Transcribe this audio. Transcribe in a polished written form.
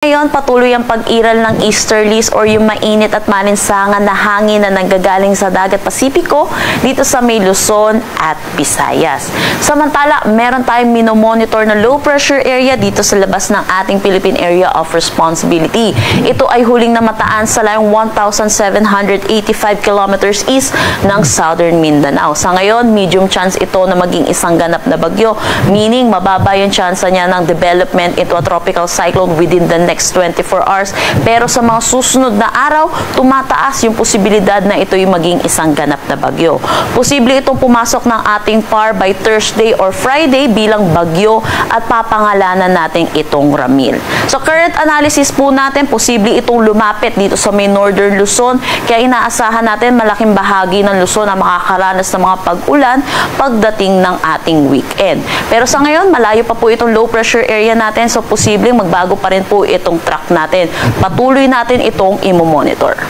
Ngayon, patuloy ang pag-iral ng easterlies or yung mainit at malinsangan na hangin na nanggagaling sa dagat Pasipiko dito sa may Luzon at Visayas. Samantala, meron tayong minomonitor na low pressure area dito sa labas ng ating Philippine Area of Responsibility. Ito ay huling namataan sa layong 1,785 kilometers east ng Southern Mindanao. Sa ngayon, medium chance ito na maging isang ganap na bagyo, meaning mababa yung chance niya ng development into a tropical cyclone within the next 24 hours. Pero sa mga susunod na araw, tumataas yung posibilidad na ito yung maging isang ganap na bagyo. Posible itong pumasok ng ating PAR by Thursday or Friday bilang bagyo at papangalanan natin itong Ramil. So current analysis po natin, posible itong lumapit dito sa may Northern Luzon, kaya inaasahan natin malaking bahagi ng Luzon na makakaranas ng mga pag-ulan pagdating ng ating weekend. Pero sa ngayon, malayo pa po itong low pressure area natin, so posibleng magbago pa rin po itong track natin. Patuloy natin itong imo-monitor.